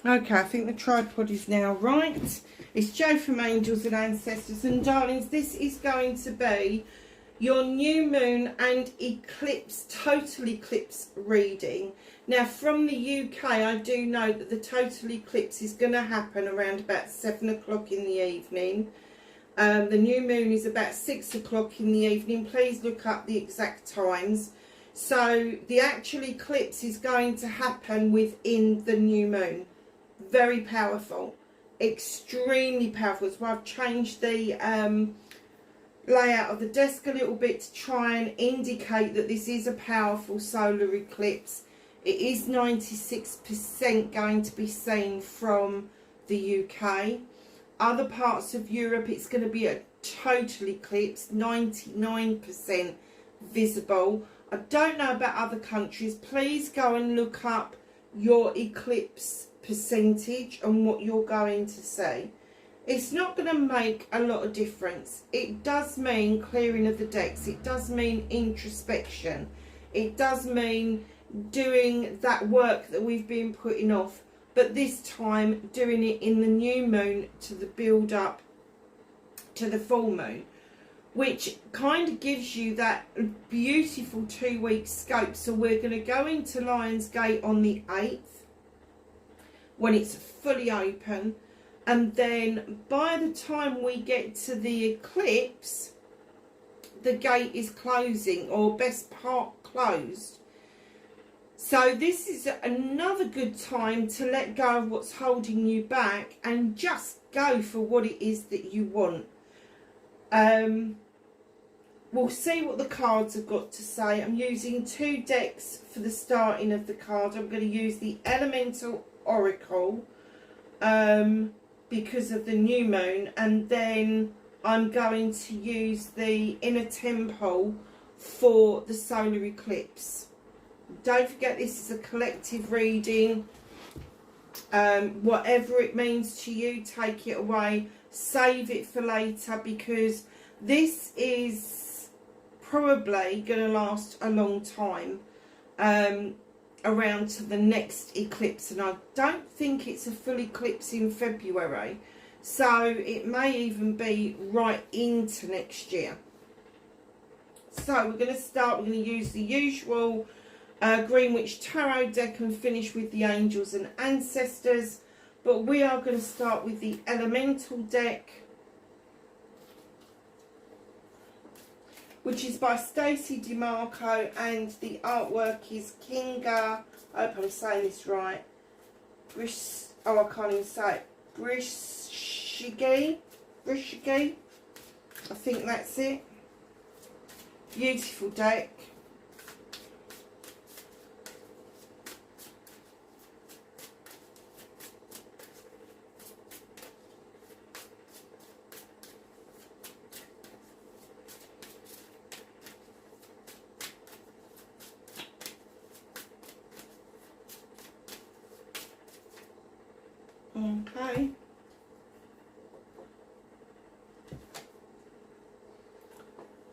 Okay, I think the tripod is now right. It's Jo from Angels and Ancestors, and darlings, this is going to be your new moon and eclipse, total eclipse reading. Now, from the UK, I do know that the total eclipse is going to happen around about 7 o'clock in the evening. The new moon is about 6 o'clock in the evening. Please look up the exact times. So the actual eclipse is going to happen within the new moon. Very powerful, extremely powerful. So I've changed the layout of the desk a little bit to try and indicate that this is a powerful solar eclipse. It is 96% going to be seen from the UK. Other parts of Europe, it's going to be a total eclipse, 99% visible. I don't know about other countries. Please go and look up your eclipse percentage and what you're going to see. It's not going to make a lot of difference. It does mean clearing of the decks. It does mean introspection. It does mean doing that work that we've been putting off, but this time doing it in the new moon to the build up to the full moon, which kind of gives you that beautiful 2-week scope. So we're going to go into Lionsgate on the 8th when it's fully open, and then by the time we get to the eclipse, the gate is closing, or best part closed. So this is another good time to let go of what's holding you back and just go for what it is that you want. We'll see what the cards have got to say. I'm using 2 decks for the starting of the card. I'm going to use the Elemental Oracle because of the new moon, and then I'm going to use the Inner Temple for the solar eclipse. Don't forget, this is a collective reading. Whatever it means to you, take it away, save it for later, because this is probably going to last a long time, around to the next eclipse, and I don't think it's a full eclipse in February, so it may even be right into next year. So we're going to start. We're going to use the usual Greenwich Tarot deck and finish with the Angels and Ancestors, but we are going to start with the Elemental deck, which is by Stacey DeMarco, and the artwork is Kinga, I hope I'm saying this right, I can't even say it, Brishigi, I think that's it. Beautiful deck. Okay.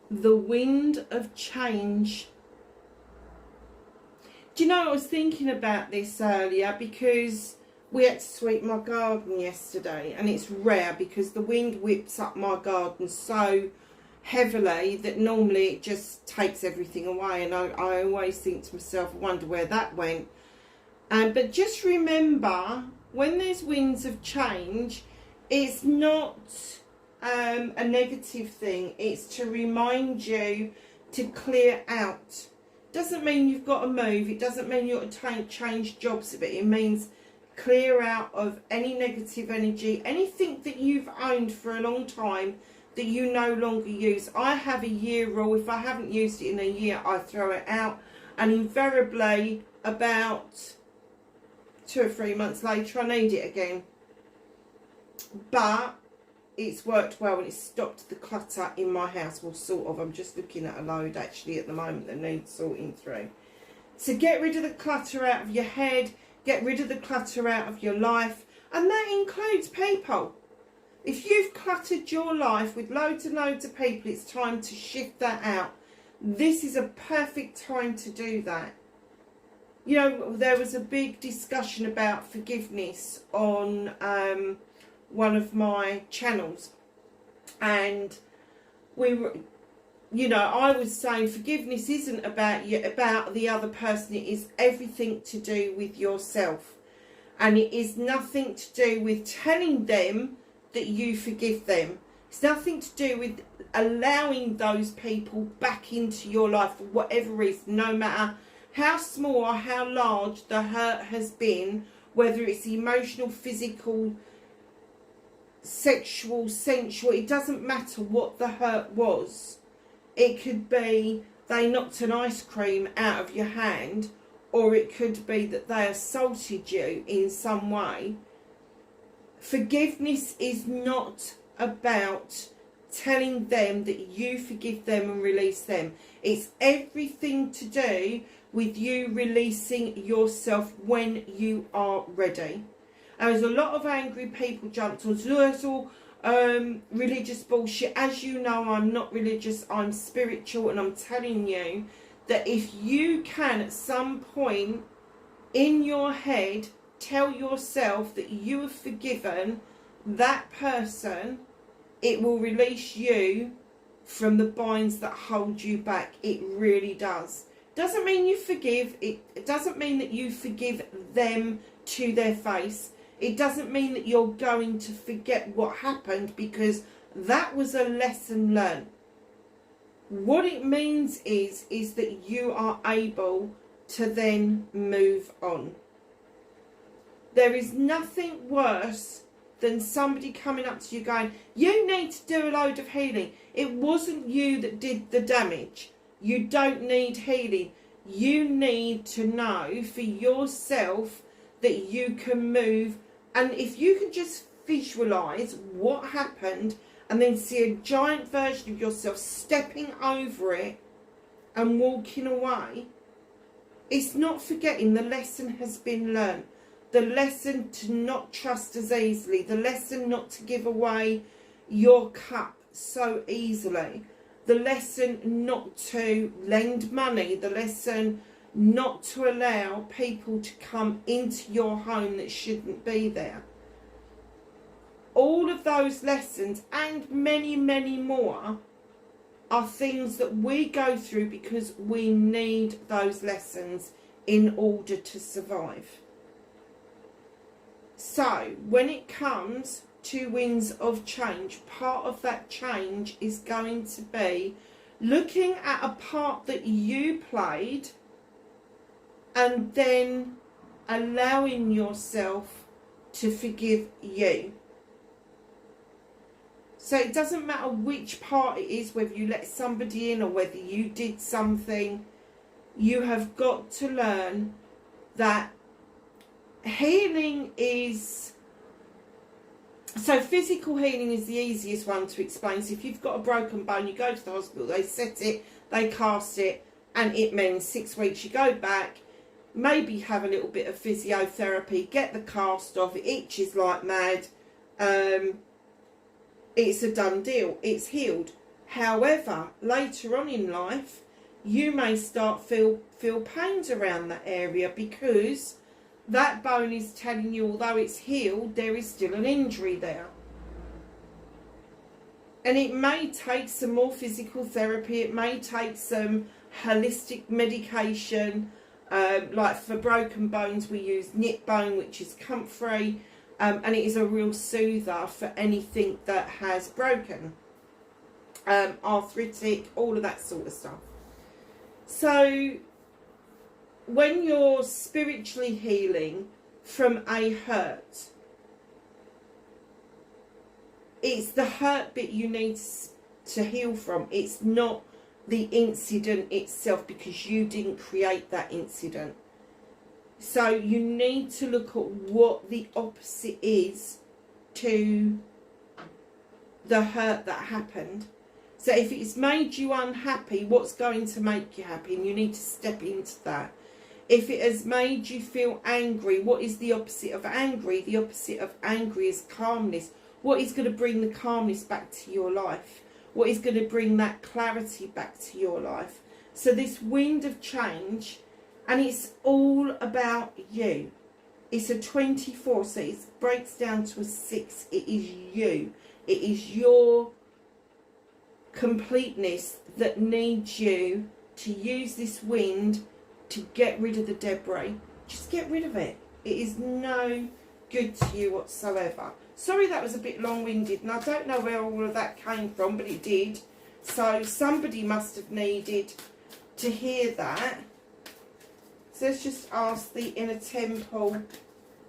The wind of change. Do you know, I was thinking about this earlier because we had to sweep my garden yesterday, and it's rare because the wind whips up my garden so heavily that normally it just takes everything away, and I always think to myself, I wonder where that went. But just remember, when there's winds of change, it's not a negative thing. It's to remind you to clear out. Doesn't mean you've got to move. It doesn't mean you've got to change jobs, but it means clear out of any negative energy, anything that you've owned for a long time that you no longer use. I have a year rule. If I haven't used it in a year, I throw it out, and invariably about 2 or 3 months later I need it again. But it's worked well, and it's stopped the clutter in my house. Well, sort of. I'm just looking at a load actually at the moment that needs sorting through. So get rid of the clutter out of your head, get rid of the clutter out of your life, and that includes people. If you've cluttered your life with loads and loads of people, it's time to shift that out. This is a perfect time to do that. You know, there was a big discussion about forgiveness on one of my channels, and we were, you know, I was saying forgiveness isn't about you, about the other person. It is everything to do with yourself, and it is nothing to do with telling them that you forgive them. It's nothing to do with allowing those people back into your life for whatever reason, no matter how small or how large the hurt has been, whether it's emotional, physical, sexual, sensual. It doesn't matter what the hurt was. It could be they knocked an ice cream out of your hand, or it could be that they assaulted you in some way. Forgiveness is not about telling them that you forgive them and release them. It's everything to do with you releasing yourself when you are ready. There's a lot of angry people jumped on, so it's all religious bullshit. As you know, I'm not religious, I'm spiritual, and I'm telling you that if you can at some point in your head tell yourself that you have forgiven that person, it will release you from the binds that hold you back. It really does. Doesn't mean you forgive. It doesn't mean that you forgive them to their face. It doesn't mean that you're going to forget what happened, because that was a lesson learned. What it means is that you are able to then move on. There is nothing worse than somebody coming up to you going, you need to do a load of healing. It wasn't you that did the damage. You don't need healing. You need to know for yourself that you can move. And if you can just visualise what happened and then see a giant version of yourself stepping over it and walking away, it's not forgetting. The lesson has been learned. The lesson to not trust as easily. The lesson not to give away your cup so easily. The lesson not to lend money. The lesson not to allow people to come into your home that shouldn't be there. All of those lessons and many, many more are things that we go through because we need those lessons in order to survive. So when it comes to winds of change, part of that change is going to be looking at a part that you played and then allowing yourself to forgive you. So it doesn't matter which part it is, whether you let somebody in or whether you did something, you have got to learn that healing is... So physical healing is the easiest one to explain. So if you've got a broken bone, you go to the hospital, they set it, they cast it, and it means 6 weeks. You go back, maybe have a little bit of physiotherapy, get the cast off, it itches like mad, it's a done deal, it's healed. However, later on in life, you may start feel pains around that area because that bone is telling you, although it's healed, there is still an injury there. And it may take some more physical therapy, it may take some holistic medication. Like for broken bones, we use knit bone, which is comfrey, and it is a real soother for anything that has broken. Arthritic, all of that sort of stuff. So when you're spiritually healing from a hurt, it's the hurt bit you need to heal from. It's not the incident itself, because you didn't create that incident. So you need to look at what the opposite is to the hurt that happened. So if it's made you unhappy, what's going to make you happy? And you need to step into that. If it has made you feel angry, what is the opposite of angry? The opposite of angry is calmness. What is going to bring the calmness back to your life? What is going to bring that clarity back to your life? So this wind of change And it's all about you. It's a 24, so it breaks down to a 6. It is you. It is your completeness that needs you to use this wind to get rid of the debris. Just get rid of it. It is no good to you whatsoever. Sorry that was a bit long-winded, and I don't know where all of that came from, but it did. So somebody must have needed to hear that. So let's just ask the inner temple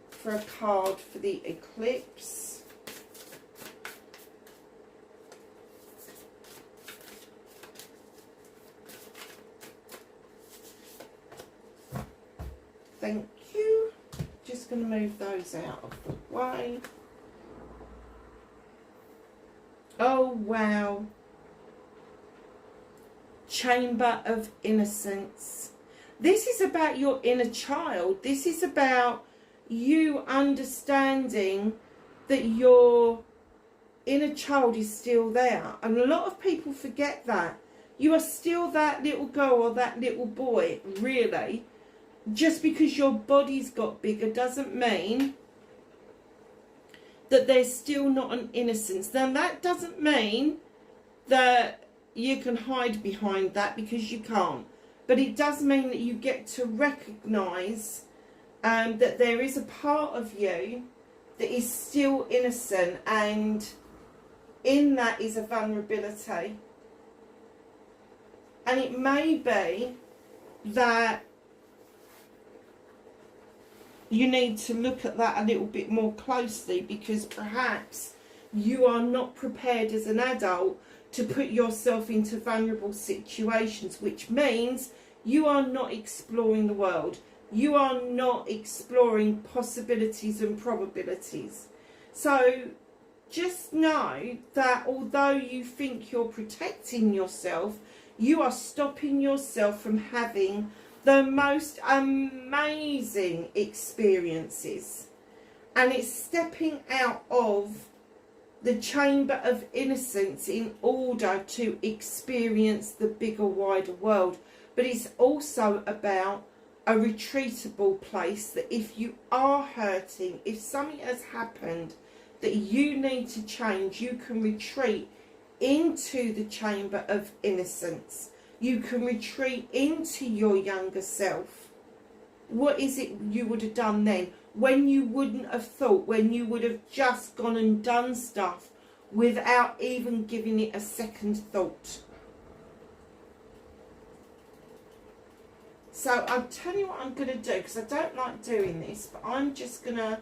for a card for the eclipse. Thank you. Just going to move those out of the way. Oh, wow. Chamber of Innocence. This is about your inner child. This is about you understanding that your inner child is still there. And a lot of people forget that. You are still that little girl or that little boy, really. Just because your body's got bigger doesn't mean that there's still not an innocence. Now, that doesn't mean that you can hide behind that, because you can't. But it does mean that you get to recognise that there is a part of you that is still innocent, and in that is a vulnerability. And it may be that you need to look at that a little bit more closely, because perhaps you are not prepared as an adult to put yourself into vulnerable situations, which means you are not exploring the world. You are not exploring possibilities and probabilities. So just know that although you think you're protecting yourself, you are stopping yourself from having the most amazing experiences. And it's stepping out of the chamber of innocence in order to experience the bigger, wider world. But it's also about a retreatable place, that if you are hurting, if something has happened that you need to change, you can retreat into the chamber of innocence. You can retreat into your younger self. What is it you would have done then? When you wouldn't have thought, when you would have just gone and done stuff without even giving it a second thought. So I'll tell you what I'm going to do, because I don't like doing this, but I'm just going to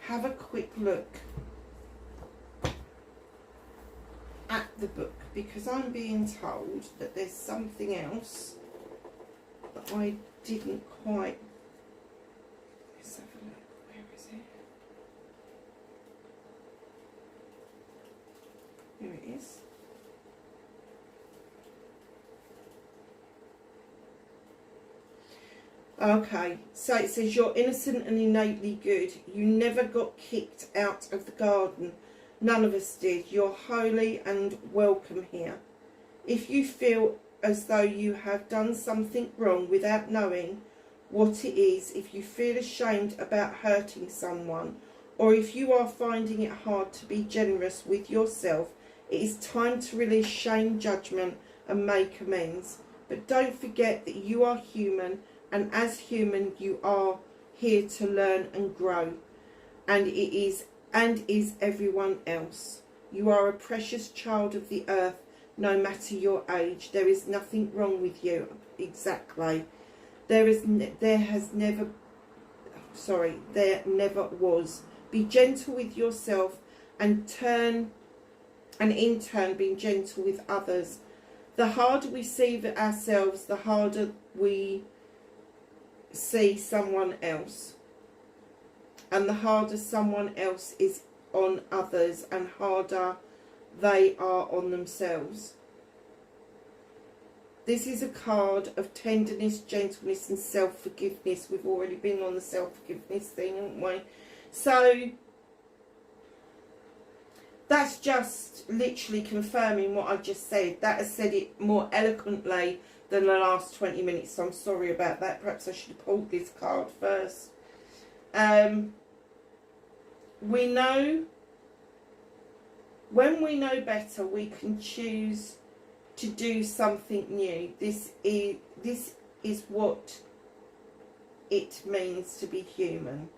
have a quick look at the book, because I'm being told that there's something else that I didn't quite. Let's have a look. Where is it? Here it is. Okay, so it says you're innocent and innately good. You never got kicked out of the garden. None of us did. You're holy and welcome here. If you feel as though you have done something wrong without knowing what it is, if you feel ashamed about hurting someone, or if you are finding it hard to be generous with yourself, it is time to release shame, judgment, and make amends. But don't forget that you are human, and as human you are here to learn and grow, and is everyone else. You are a precious child of the earth, no matter your age. There is nothing wrong with you. Exactly. There never was. Be gentle with yourself, and in turn being gentle with others. The harder we see ourselves, the harder we see someone else, and the harder someone else is on others, and harder they are on themselves. This is a card of tenderness, gentleness and self-forgiveness. We've already been on the self-forgiveness thing, haven't we? So that's just literally confirming what I just said. That has said it more eloquently than the last 20 minutes, so I'm sorry about that. Perhaps I should have pulled this card first. We know, when we know better, we can choose to do something new. This is what it means to be human.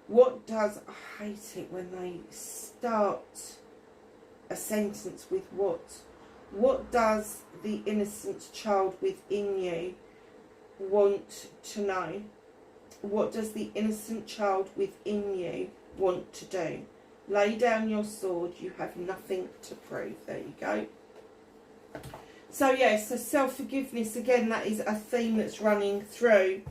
What does, I hate it when they start a sentence with what does the innocent child within you want to know? What does the innocent child within you want to do? Lay down your sword, you have nothing to prove. There you go. So yes, so self-forgiveness, again, that is a theme that's running through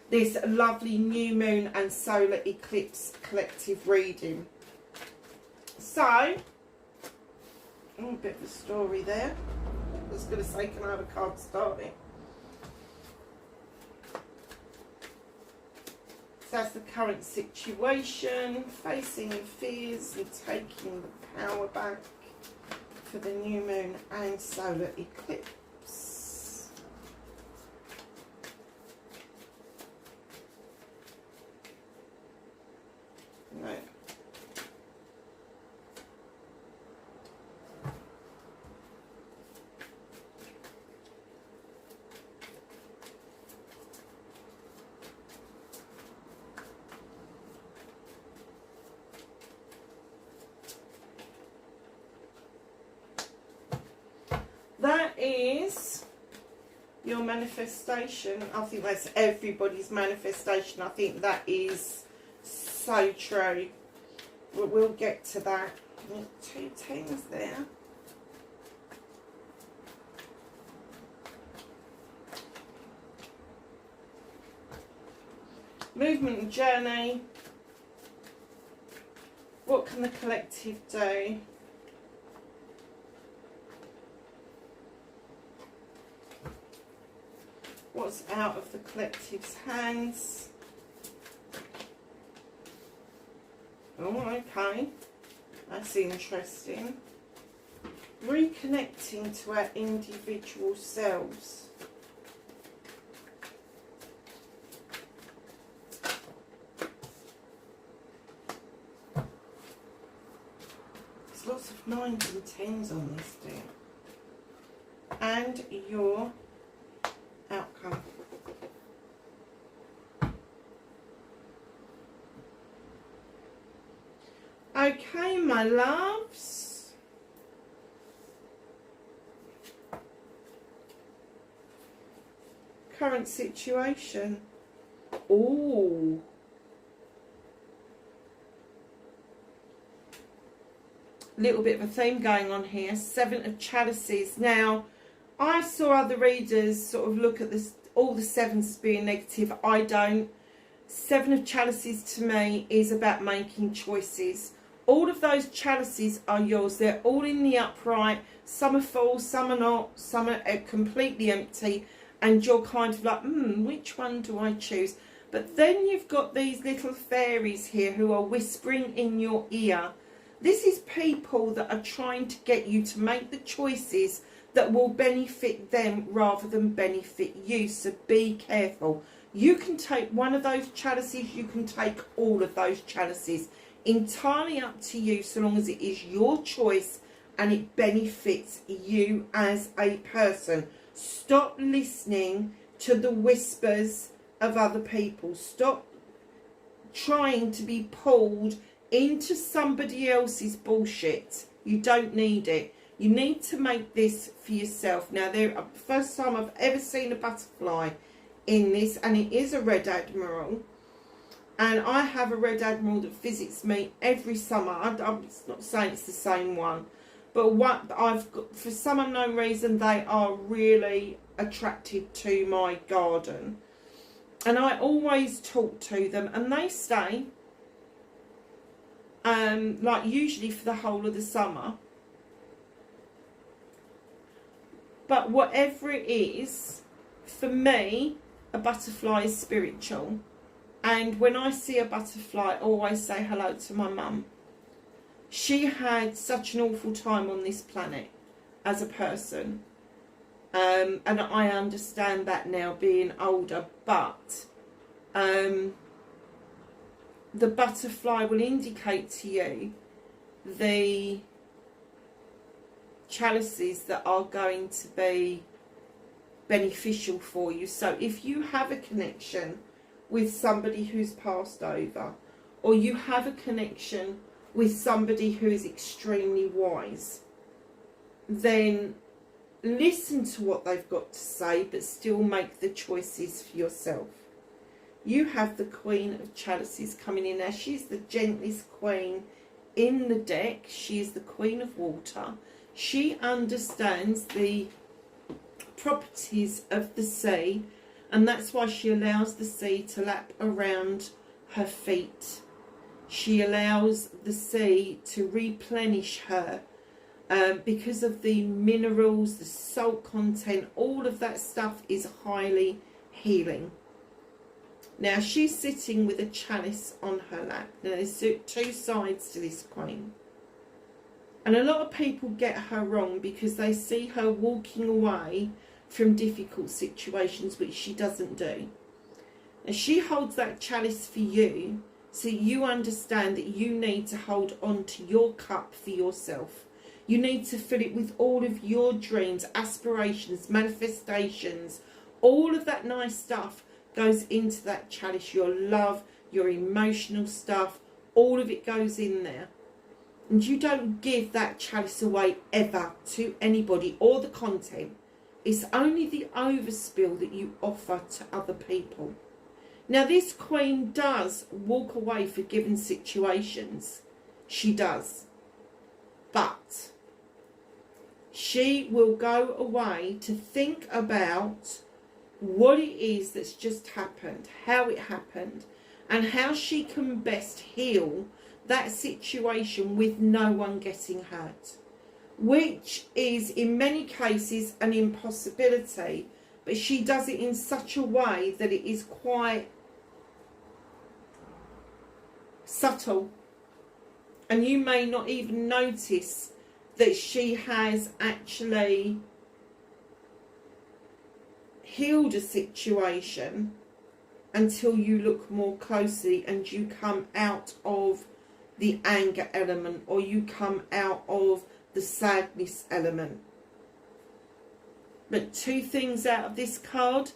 this lovely new moon and solar eclipse collective reading. So, a bit of a story there. I was going to say, can I have a card starting? So that's the current situation, facing fears and taking the power back for the new moon and solar eclipse. No. That is your manifestation. I think that's everybody's manifestation. I think that is so true. We'll get to that. 2 tens there. Movement and journey. What can the collective do? What's out of the collective's hands? Oh, okay. That's interesting. Reconnecting to our individual selves. There's lots of 9s and 10s on this deck. And your outcome. Okay, my loves. Current situation. Ooh. Little bit of a theme going on here. 7 of Chalices. Now, I saw other readers sort of look at this, all the 7s as being negative. I don't. 7 of Chalices to me is about making choices. All of those chalices are yours. They're all in the upright. Some are full, some are not. Some are completely empty. And you're kind of like, which one do I choose? But then you've got these little fairies here who are whispering in your ear. This is people that are trying to get you to make the choices that will benefit them rather than benefit you. So be careful. You can take one of those chalices, you can take all of those chalices. Entirely up to you, so long as it is your choice and it benefits you as a person. Stop listening to the whispers of other people. Stop trying to be pulled into somebody else's bullshit. You don't need it. You need to make this for yourself. Now, the first time I've ever seen a butterfly in this, and it is a red admiral. And I have a red admiral that visits me every summer. I'm not saying it's the same one, but what I've got, for some unknown reason, they are really attracted to my garden. And I always talk to them, and they stay, like usually for the whole of the summer. But whatever it is, for me, a butterfly is spiritual. And when I see a butterfly, I always say hello to my mum. She had such an awful time on this planet as a person. And I understand that now, being older, but the butterfly will indicate to you the chalices that are going to be beneficial for you. So if you have a connection with somebody who's passed over, or you have a connection with somebody who is extremely wise, then listen to what they've got to say, but still make the choices for yourself. You have the Queen of Chalices coming in now. She's the gentlest queen in the deck. She is the Queen of Water. She understands the properties of the sea, and that's why she allows the sea to lap around her feet. She allows the sea to replenish her because of the minerals, the salt content, all of that stuff is highly healing. Now she's sitting with a chalice on her lap. Now there's two sides to this queen. And a lot of people get her wrong because they see her walking away from difficult situations, which she doesn't do. And she holds that chalice for you, so you understand that you need to hold on to your cup for yourself. You need to fill it with all of your dreams, aspirations, manifestations. All of that nice stuff goes into that chalice. Your love, your emotional stuff, all of it goes in there. And you don't give that chalice away ever to anybody or the content. It's only the overspill that you offer to other people. Now this queen does walk away for given situations. She does. But she will go away to think about what it is that's just happened, how it happened, and how she can best heal that situation with no one getting hurt, which is in many cases an impossibility, but she does it in such a way that it is quite subtle, and you may not even notice that she has actually healed a situation until you look more closely and you come out of the anger element, or you come out of the sadness element. But two things out of this card.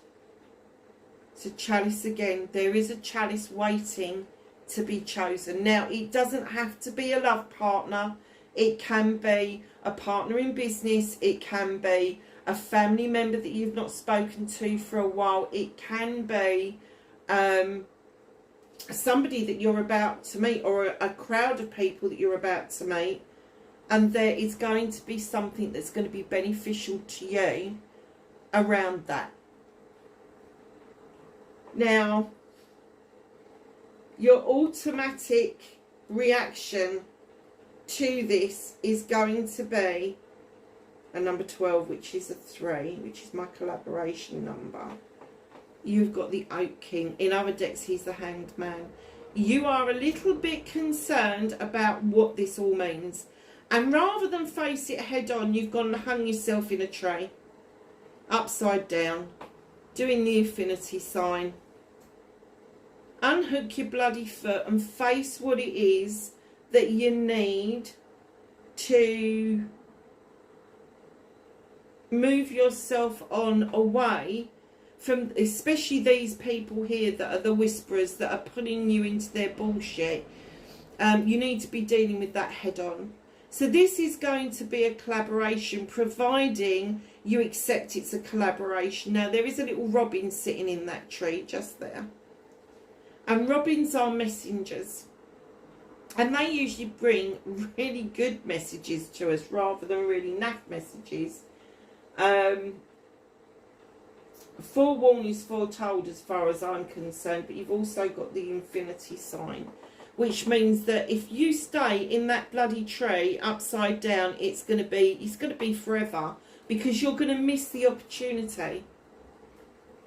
It's a chalice again. There is a chalice waiting to be chosen. Now, it doesn't have to be a love partner. It can be a partner in business. It can be a family member that you've not spoken to for a while. It can be somebody that you're about to meet, or a crowd of people that you're about to meet, and there is going to be something that's going to be beneficial to you around that. Now, your automatic reaction to this is going to be a number 12, which is a 3, which is my collaboration number. You've got the Oak King. In other decks, he's the Hanged Man. You are a little bit concerned about what this all means. And rather than face it head on, you've gone and hung yourself in a tree, upside down, doing the infinity sign. Unhook your bloody foot and face what it is that you need to move yourself on away from, especially these people here that are the whisperers that are pulling you into their bullshit. You need to be dealing with that head on. So this is going to be a collaboration, providing you accept it's a collaboration. Now, there is a little robin sitting in that tree just there. And robins are messengers. And they usually bring really good messages to us rather than really naff messages. Forewarned is foretold as far as I'm concerned, but you've also got the infinity sign, which means that if you stay in that bloody tree upside down, it's going to be forever, because you're going to miss the opportunity.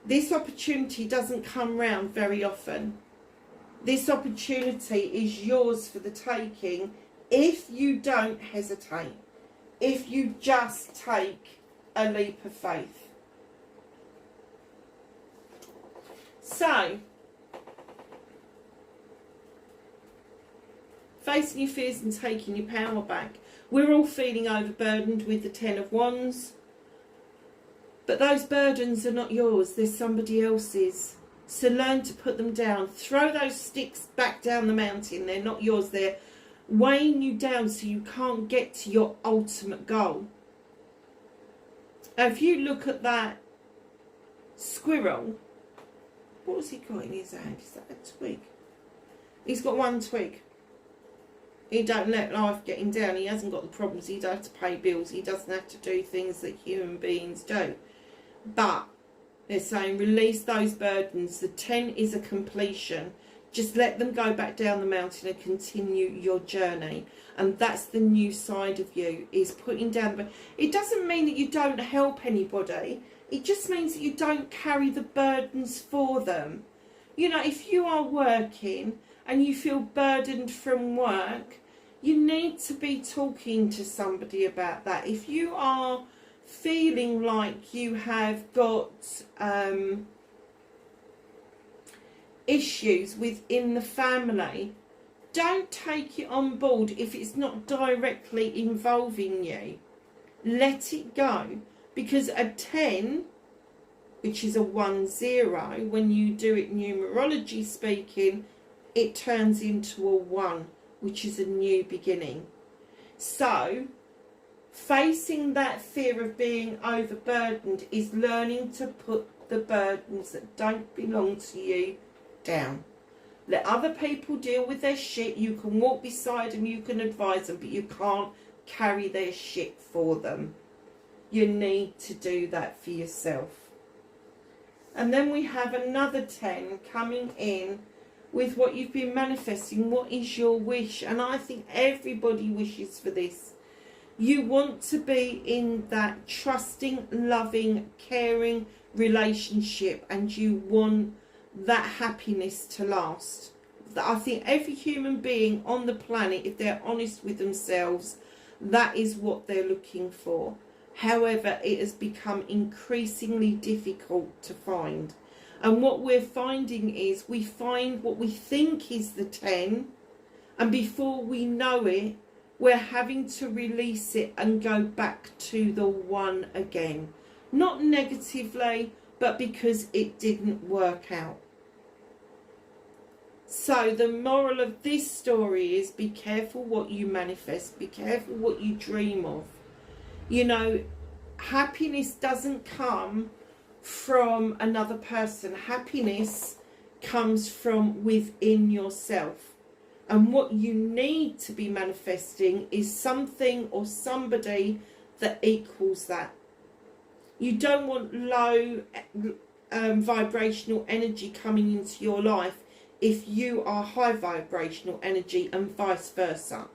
This opportunity doesn't come round very often. This opportunity is yours for the taking if you don't hesitate, if you just take a leap of faith. So, facing your fears and taking your power back. We're all feeling overburdened with the Ten of Wands. But those burdens are not yours, they're somebody else's. So learn to put them down. Throw those sticks back down the mountain. They're not yours, they're weighing you down so you can't get to your ultimate goal. Now, if you look at that squirrel, what has he got in his hand? Is that a twig? He's got one twig. He don't let life get him down. He hasn't got the problems. He don't have to pay bills. He doesn't have to do things that human beings do. But they're saying release those burdens. The 10 is a completion. Just let them go back down the mountain and continue your journey. And that's the new side of you, is putting down the... It doesn't mean that you don't help anybody. It just means that you don't carry the burdens for them. You know, if you are working and you feel burdened from work, you need to be talking to somebody about that. If you are feeling like you have got issues within the family, don't take it on board if it's not directly involving you. Let it go, because a 10, which is a 1-0, when you do it numerology speaking, it turns into a 1, which is a new beginning. So facing that fear of being overburdened is learning to put the burdens that don't belong to you down. Let other people deal with their shit. You can walk beside them, you can advise them, but you can't carry their shit for them. You need to do that for yourself. And then we have another 10 coming in with what you've been manifesting. What is your wish? And I think everybody wishes for this. You want to be in that trusting, loving, caring relationship, and you want that happiness to last. I think every human being on the planet, if they're honest with themselves, that is what they're looking for. However, it has become increasingly difficult to find. And what we're finding is we find what we think is the 10, and before we know it, we're having to release it and go back to the 1 again. Not negatively, but because it didn't work out. So the moral of this story is be careful what you manifest. Be careful what you dream of. You know, happiness doesn't come from another person. Happiness comes from within yourself. And what you need to be manifesting is something or somebody that equals that. You don't want low vibrational energy coming into your life if you are high vibrational energy, and vice versa.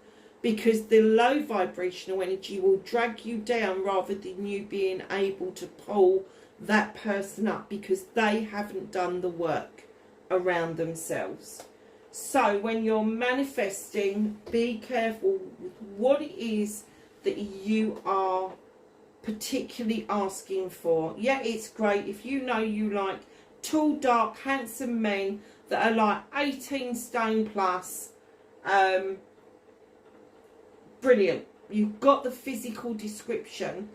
Because the low vibrational energy will drag you down rather than you being able to pull that person up, because they haven't done the work around themselves. So when you're manifesting, be careful with what it is that you are particularly asking for. Yeah, it's great if you know you like tall, dark, handsome men that are like 18 stone plus. Brilliant. You've got the physical description.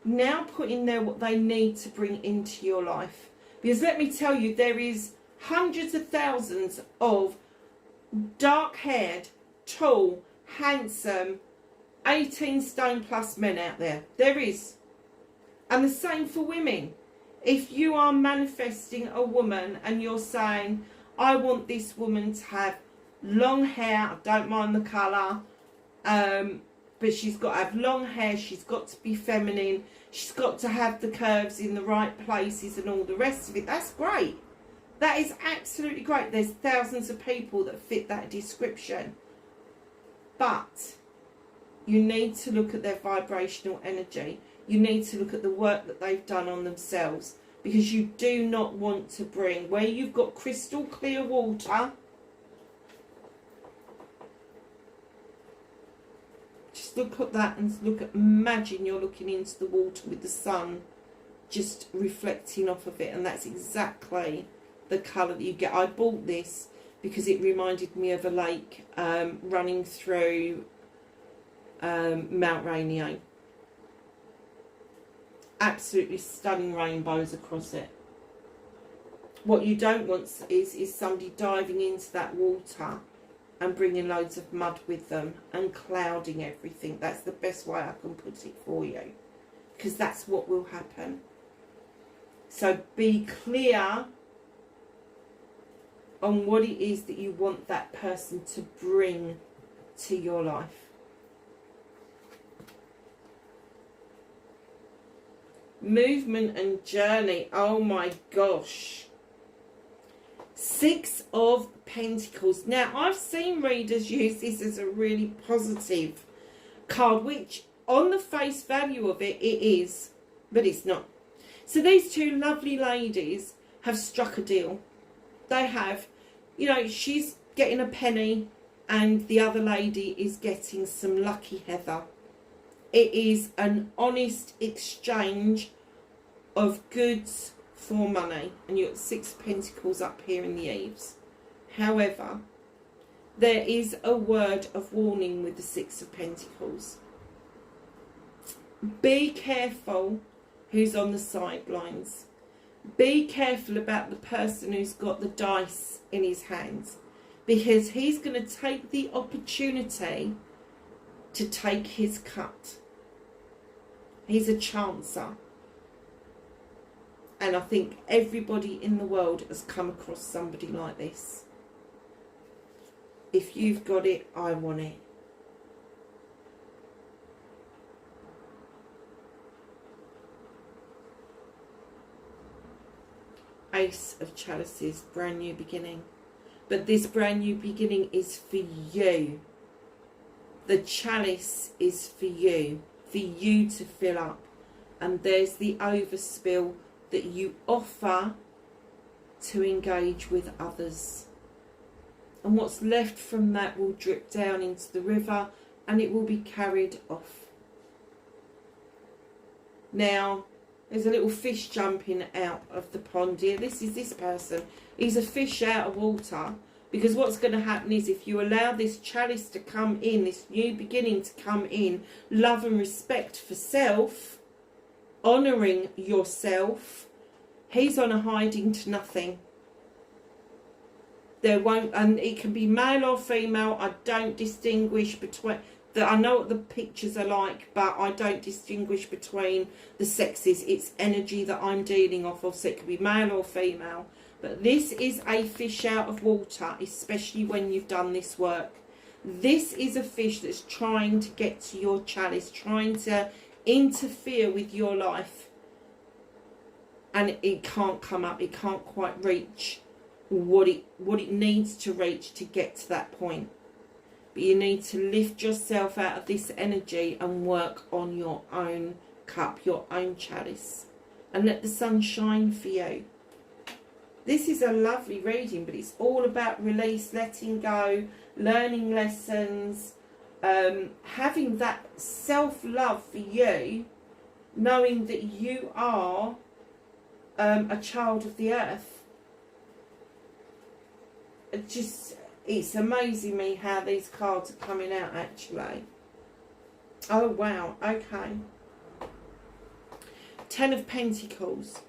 Now put in there what they need to bring into your life. Because let me tell you, there is hundreds of thousands of dark-haired, tall, handsome, 18 stone plus men out there. There is. And the same for women. If you are manifesting a woman and you're saying, I want this woman to have long hair, I don't mind the colour, but she's got to have long hair, she's got to be feminine, she's got to have the curves in the right places and all the rest of it, that's great. That is absolutely great. There's thousands of people that fit that description. But you need to look at their vibrational energy. You need to look at the work that they've done on themselves. Because you do not want to bring, where you've got crystal clear water, just look at that and look at, imagine you're looking into the water with the sun just reflecting off of it, and that's exactly the colour that you get. I bought this because it reminded me of a lake running through Mount Rainier. Absolutely stunning rainbows across it. What you don't want is somebody diving into that water and bringing loads of mud with them and clouding everything. That's the best way I can put it for you, because that's what will happen. So be clear on what it is that you want that person to bring to your life. Movement and journey. Oh my gosh. 6 of Pentacles. Now, I've seen readers use this as a really positive card, which on the face value of it, it is, but it's not. So these two lovely ladies have struck a deal. They have, you know, she's getting a penny and the other lady is getting some lucky heather. It is an honest exchange of goods for money. And you've got 6 of Pentacles up here in the eaves. However, there is a word of warning with the 6 of Pentacles. Be careful who's on the sidelines. Be careful about the person who's got the dice in his hands, because he's going to take the opportunity to take his cut. He's a chancer. And I think everybody in the world has come across somebody like this. If you've got it, I want it. Ace of Chalices, brand new beginning. But this brand new beginning is for you. The chalice is for you to fill up. And there's the overspill that you offer to engage with others. And what's left from that will drip down into the river and it will be carried off. Now, there's a little fish jumping out of the pond here. This is this person. He's a fish out of water. Because what's going to happen is, if you allow this chalice to come in, this new beginning to come in, love and respect for self, honouring yourself, he's on a hiding to nothing. There won't, and it can be male or female. I don't distinguish between. I know what the pictures are like, but I don't distinguish between the sexes. It's energy that I'm dealing off of, so it could be male or female. But this is a fish out of water, especially when you've done this work. This is a fish that's trying to get to your chalice, trying to interfere with your life. And it can't come up, it can't quite reach what it needs to reach to get to that point. But you need to lift yourself out of this energy and work on your own cup, your own chalice. And let the sun shine for you. This is a lovely reading, but it's all about release, letting go, learning lessons, having that self-love for you, knowing that you are a child of the earth. It's amazing me how these cards are coming out, actually. Oh, wow. Okay. 10 of Pentacles.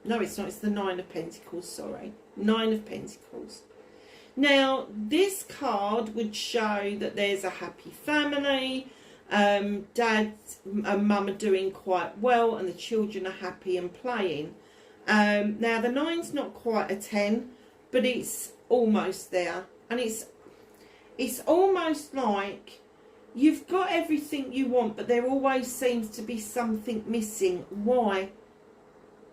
No, it's not. It's the 9 of Pentacles, sorry. 9 of Pentacles. Now, this card would show that there's a happy family. Dad and mum are doing quite well and the children are happy and playing. Now, the 9's not quite a 10, but it's almost there. And it's almost like you've got everything you want, but there always seems to be something missing. Why?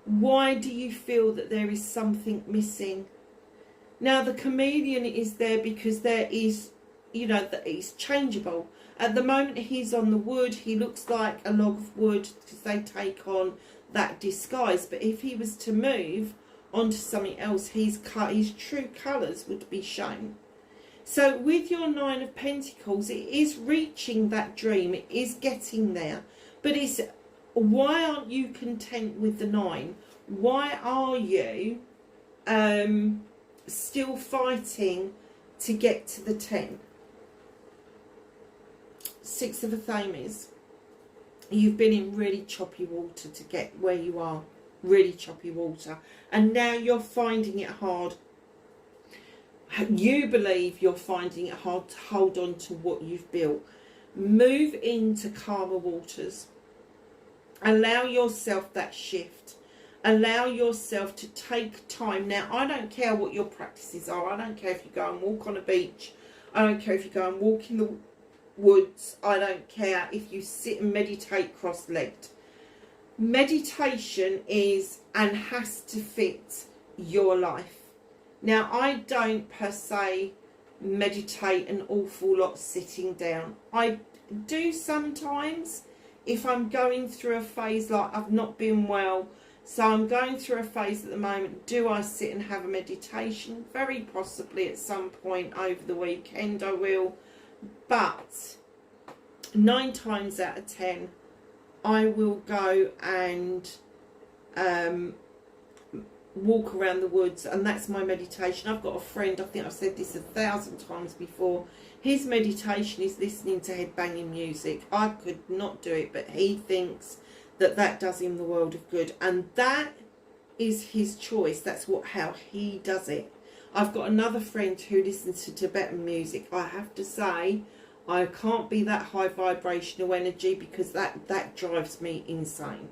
Why do you feel that there is something missing? Now, the chameleon is there because there is, you know, that it's changeable. At the moment, he's on the wood. He looks like a log of wood because they take on that disguise. But if he was to move onto something else, his true colours would be shown. So with your Nine of Pentacles, it is reaching that dream. It is getting there. But it's, why aren't you content with the 9? Why are you still fighting to get to the 10? 6 of Athames. You've been in really choppy water to get where you are. Really choppy water. And now you're finding it hard. You believe you're finding it hard to hold on to what you've built. Move into calmer waters. Allow yourself that shift. Allow yourself to take time. Now, I don't care what your practices are. I don't care if you go and walk on a beach. I don't care if you go and walk in the woods. I don't care if you sit and meditate cross-legged. Meditation is and has to fit your life. Now, I don't per se meditate an awful lot sitting down. I do sometimes if I'm going through a phase like I've not been well. So I'm going through a phase at the moment. Do I sit and have a meditation? Very possibly at some point over the weekend I will. But 9 times out of 10, I will go and walk around the woods, and that's my meditation. I've got a friend, I think I've said this 1,000 times before. His meditation is listening to head-banging music. I could not do it, but he thinks that that does him the world of good, and that is his choice. That's how he does it. I've got another friend who listens to Tibetan music. I have to say, I can't be that high vibrational energy because that drives me insane.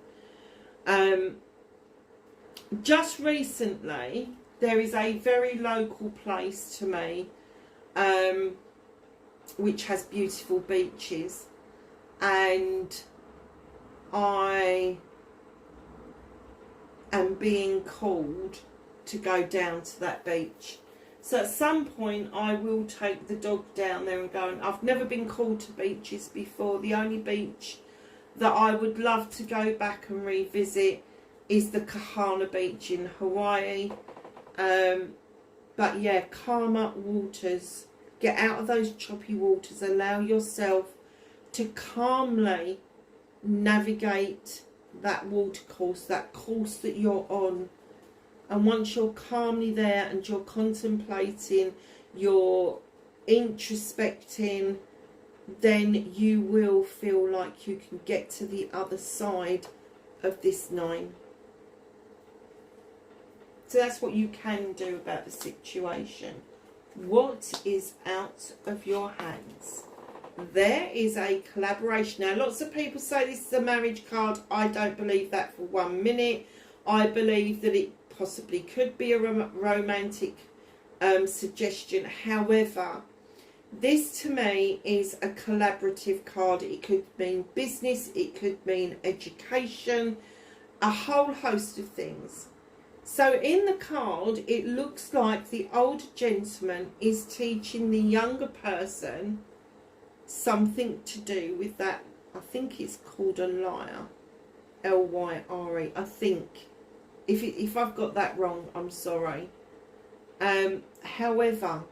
Just recently, there is a very local place to me, which has beautiful beaches, and I am being called to go down to that beach. So at some point I will take the dog down there and go. And I've never been called to beaches before. The only beach that I would love to go back and revisit is the Kahana Beach in Hawaii. But yeah, calmer waters. Get out of those choppy waters. Allow yourself to calmly navigate that water course, that course that you're on. And once you're calmly there and you're contemplating, you're introspecting, then you will feel like you can get to the other side of this 9. So that's what you can do about the situation. What is out of your hands? There is a collaboration. Now, lots of people say this is a marriage card. I don't believe that for 1 minute. I believe that it possibly could be a romantic suggestion. However, this to me is a collaborative card. It could mean business, it could mean education, a whole host of things. So in the card, it looks like the older gentleman is teaching the younger person something to do with that. I think it's called a lyre. L-Y-R-E, I think. If I've got that wrong, I'm sorry. However,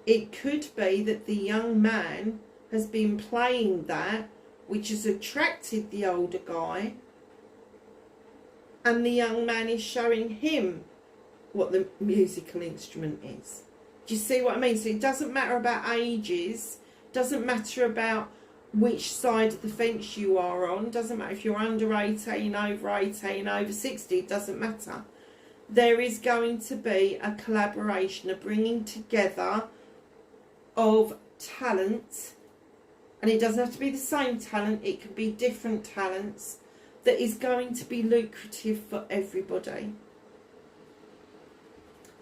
it could be that the young man has been playing that, which has attracted the older guy, and the young man is showing him what the musical instrument is. Do you see what I mean? So it doesn't matter about ages, doesn't matter about which side of the fence you are on, doesn't matter if you're under 18, over 18, over 60, it doesn't matter. There is going to be a collaboration, a bringing together of talent, and it doesn't have to be the same talent, it can be different talents, that is going to be lucrative for everybody.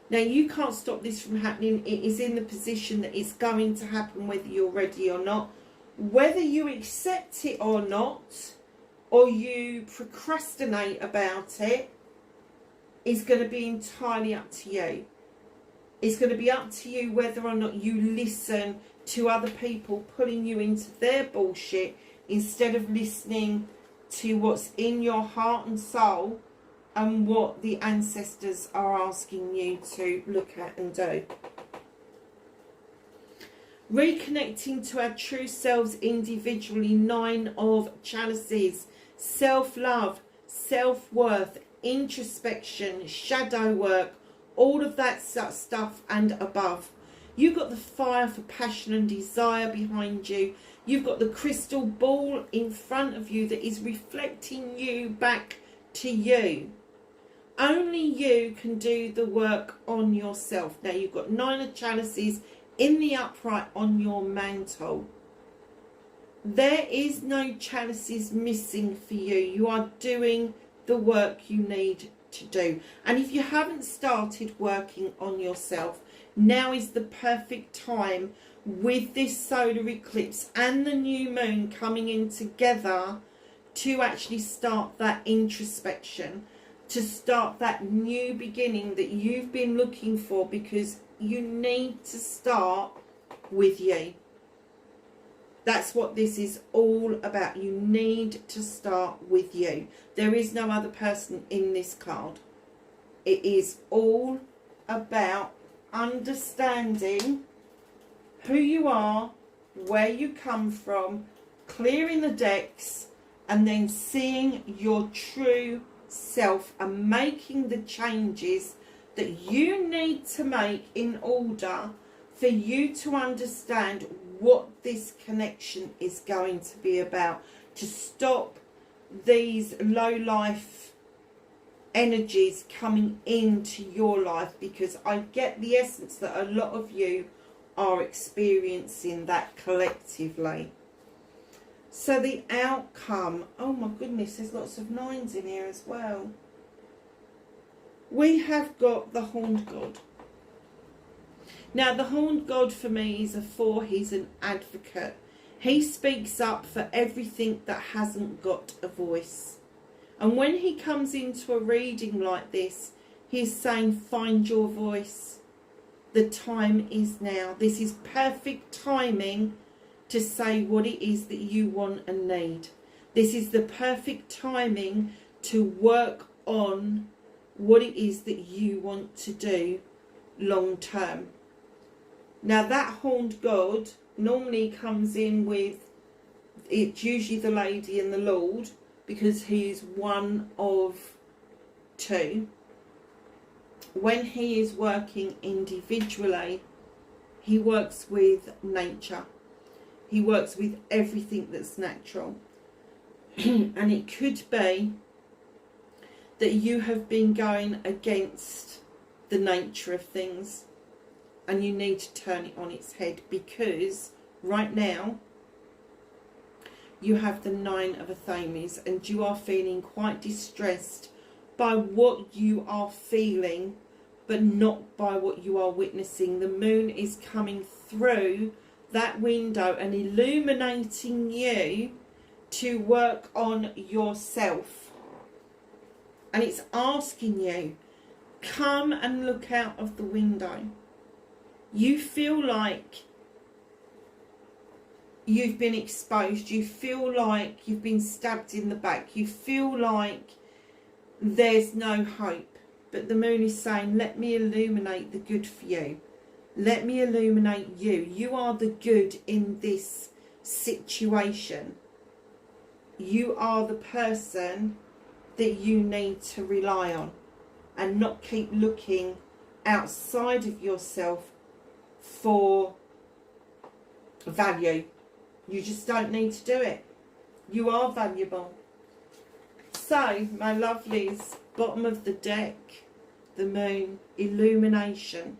Now, you can't stop this from happening. It is in the position that it's going to happen whether you're ready or not. Whether you accept it or not, or you procrastinate about it, is going to be entirely up to you. It's going to be up to you whether or not you listen to other people pulling you into their bullshit instead of listening to what's in your heart and soul and what the ancestors are asking you to look at and do. Reconnecting to our true selves individually, 9 of chalices. Self-love, self-worth, introspection, shadow work, all of that stuff and above. You've got the fire for passion and desire behind you. You've got the crystal ball in front of you that is reflecting you back to you. Only you can do the work on yourself. Now you've got 9 of chalices in the upright on your mantle. There is no chalices missing for you. You are doing the work you need to do. And if you haven't started working on yourself, now is the perfect time with this solar eclipse and the new moon coming in together to actually start that introspection, to start that new beginning that you've been looking for, because you need to start with you. That's what this is all about. You need to start with you. There is no other person in this card. It is all about understanding who you are, where you come from, clearing the decks, and then seeing your true self and making the changes that you need to make in order for you to understand what this connection is going to be about, to stop these low life energies coming into your life, because I get the essence that a lot of you are experiencing that collectively. So the outcome, oh my goodness, there's lots of 9s in here as well. We have got the Horned God. Now the Horned God for me is a 4. He's an advocate. He speaks up for everything that hasn't got a voice. And when he comes into a reading like this, he's saying, find your voice. The time is now. This is perfect timing to say what it is that you want and need. This is the perfect timing to work on what it is that you want to do long term. Now that Horned God normally comes in with, it's usually the lady and the Lord, because he's one of 2. When he is working individually, he works with nature. He works with everything that's natural. And it could be that you have been going against the nature of things, and you need to turn it on its head, because right now you have the 9 of Athames and you are feeling quite distressed by what you are feeling, but not by what you are witnessing. The moon is coming through that window and illuminating you to work on yourself. And it's asking you, come and look out of the window. You feel like you've been exposed. You feel like you've been stabbed in the back. You feel like there's no hope. But the moon is saying, let me illuminate the good for you. Let me illuminate you. You are the good in this situation. You are the person that you need to rely on, and not keep looking outside of yourself for value. You just don't need to do it. You are valuable. So, my lovelies, bottom of the deck, the moon, illumination.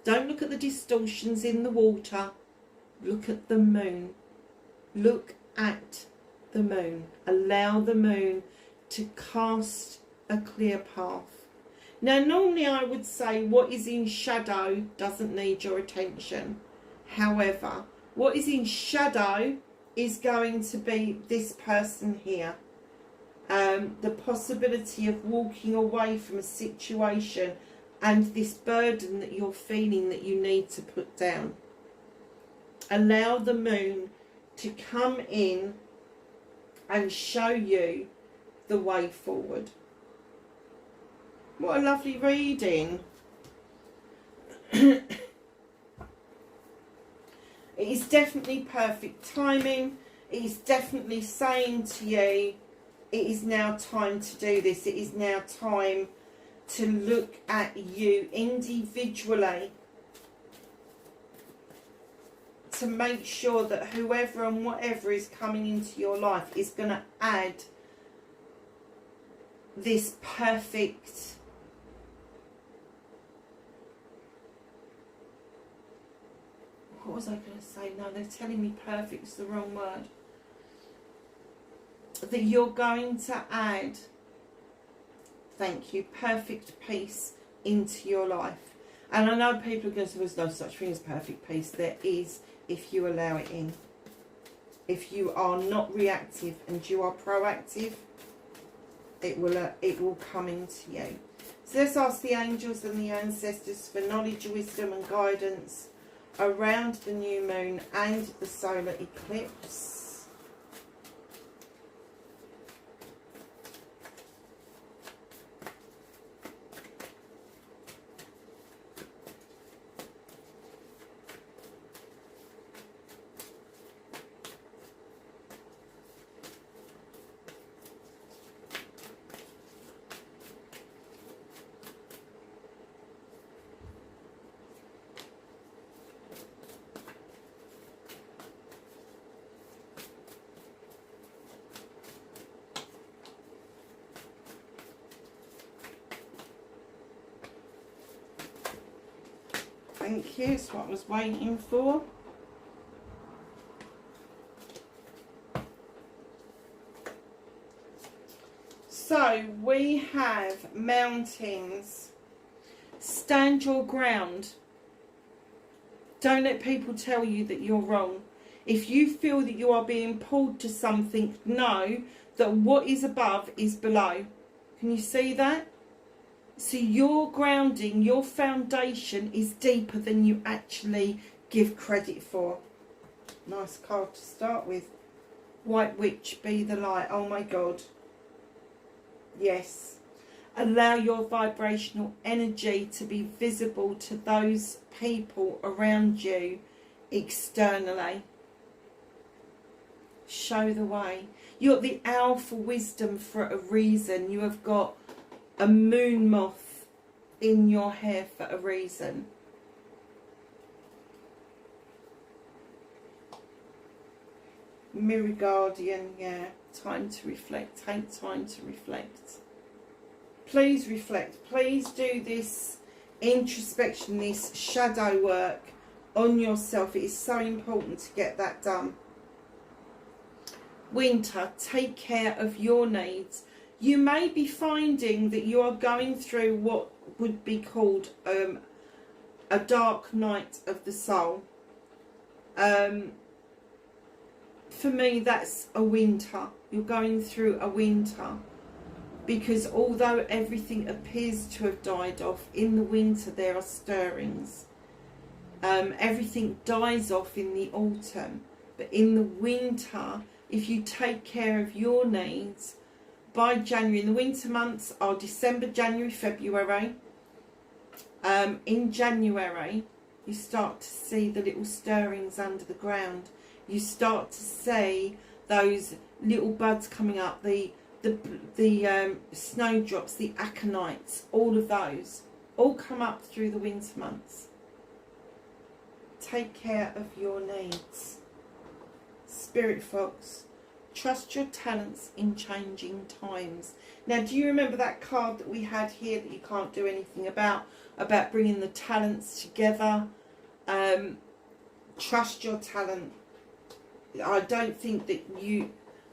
Don't look at the distortions in the water. Look at the moon. Look at the moon. Allow the moon to cast a clear path. Now, normally I would say what is in shadow doesn't need your attention. However, what is in shadow is going to be this person here. The possibility of walking away from a situation and this burden that you're feeling that you need to put down. Allow the moon to come in and show you the way forward. What a lovely reading. It is definitely perfect timing. It is definitely saying to you, it is now time to do this. It is now time to look at you individually, to make sure that whoever and whatever is coming into your life is going to add this perfect, what was I going to say? No, they're telling me perfect is the wrong word. That you're going to add, thank you, perfect peace into your life. And I know people are going to say there's no such thing as perfect peace. There is, if you allow it in. If you are not reactive and you are proactive, it will come into you. So let's ask the angels and the ancestors for knowledge, wisdom and guidance around the new moon and the solar eclipse. Thank you, it's what I was waiting for. So we have mountains. Stand your ground. Don't let people tell you that you're wrong. If you feel that you are being pulled to something, know that what is above is below. Can you see that? So your grounding, your foundation is deeper than you actually give credit for. Nice card to start with. White Witch, be the light. Oh my God. Yes. Allow your vibrational energy to be visible to those people around you externally. Show the way. You're the owl for wisdom for a reason. You have got a moon moth in your hair for a reason. Mirror Guardian, yeah. Time to reflect. Take time to reflect. Please reflect. Please do this introspection, this shadow work on yourself. It is so important to get that done. Winter, take care of your needs. You may be finding that you are going through what would be called a dark night of the soul. For me, that's a winter. You're going through a winter. Because although everything appears to have died off, in the winter there are stirrings. Everything dies off in the autumn. But in the winter, if you take care of your needs, by January, in the winter months are December, January, February. In January, you start to see the little stirrings under the ground. You start to see those little buds coming up, the snowdrops, the aconites, all of those, all come up through the winter months. Take care of your needs. Spirit Fox. Trust your talents in changing times. Now, do you remember that card that we had here that you can't do anything about bringing the talents together? Trust your talent. I don't think that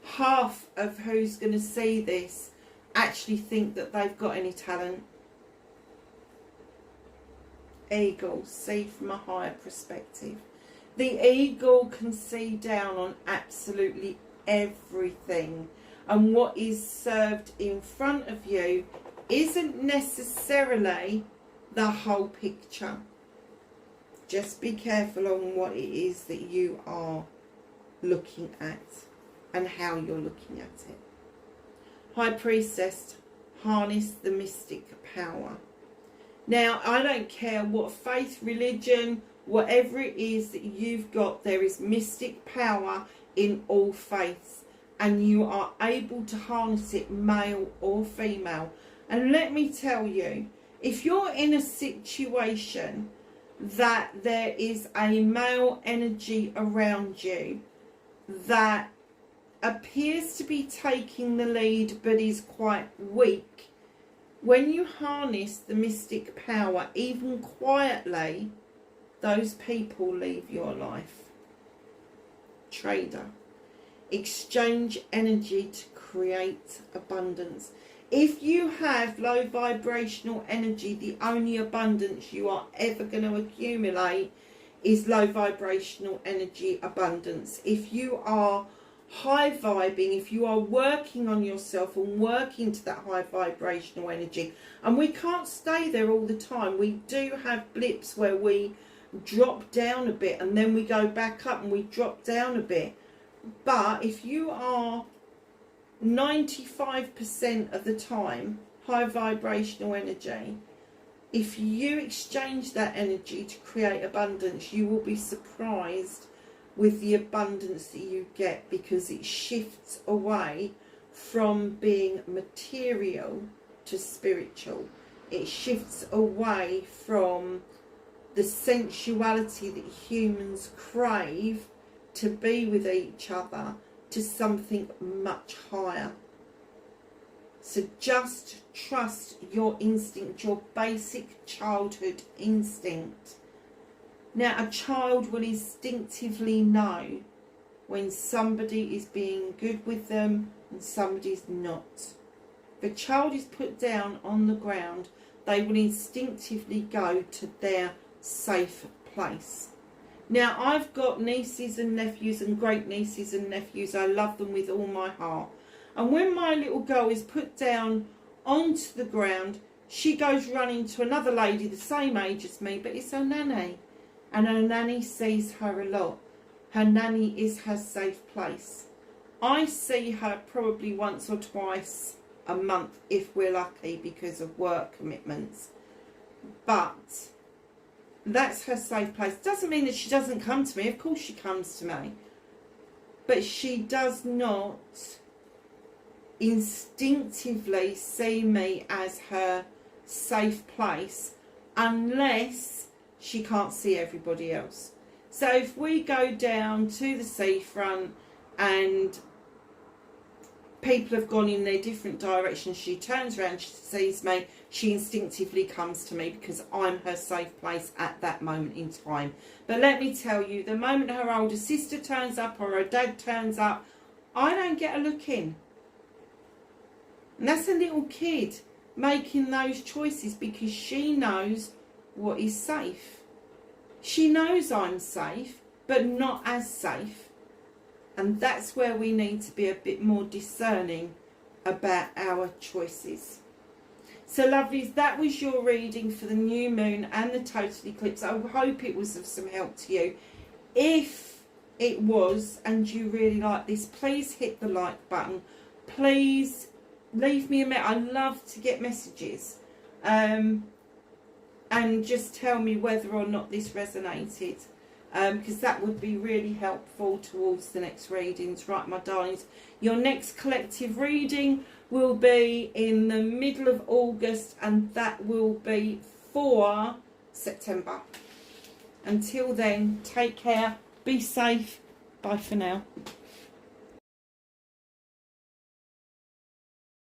half of who's going to see this actually think that they've got any talent. Eagle, see from a higher perspective. The eagle can see down on absolutely everything, and what is served in front of you isn't necessarily the whole picture. Just be careful on what it is that you are looking at and how you're looking at it. High Priestess, harness the mystic power. Now, I don't care what faith, religion, whatever it is that you've got, there is mystic power in all faiths, and you are able to harness it, male or female. And let me tell you, if you're in a situation that there is a male energy around you that appears to be taking the lead but is quite weak, when you harness the mystic power, even quietly, those people leave your life. Trader, exchange energy to create abundance. If you have low vibrational energy, the only abundance you are ever going to accumulate is low vibrational energy abundance. If you are high vibing, if you are working on yourself and working to that high vibrational energy, and we can't stay there all the time. We do have blips where we drop down a bit and then we go back up and we drop down a bit. But if you are 95% of the time high vibrational energy, if you exchange that energy to create abundance, you will be surprised with the abundance that you get, because it shifts away from being material to spiritual. It shifts away from the sensuality that humans crave to be with each other to something much higher. So just trust your instinct, your basic childhood instinct. Now, a child will instinctively know when somebody is being good with them and somebody's not. If a child is put down on the ground, they will instinctively go to their safe place. Now, I've got nieces and nephews and great nieces and nephews. I love them with all my heart. And when my little girl is put down onto the ground, she goes running to another lady the same age as me, but it's her nanny. And her nanny sees her a lot. Her nanny is her safe place. I see her probably once or twice a month if we're lucky because of work commitments. But that's her safe place. Doesn't mean that she doesn't come to me. Of course she comes to me. But she does not instinctively see me as her safe place unless she can't see everybody else. So if we go down to the seafront and people have gone in their different directions, she turns around, she sees me, she instinctively comes to me because I'm her safe place at that moment in time. But let me tell you, the moment her older sister turns up or her dad turns up, I don't get a look in. And that's a little kid making those choices because she knows what is safe. She knows I'm safe, but not as safe. And that's where we need to be a bit more discerning about our choices. So lovelies, that was your reading for the new moon and the total eclipse. I hope it was of some help to you. If it was and you really like this, please hit the like button. Please leave me a message. I love to get messages. And just tell me whether or not this resonated. Because that would be really helpful towards the next readings. Right, my darlings, your next collective reading will be in the middle of August, and that will be for September. Until then, take care, be safe, bye for now.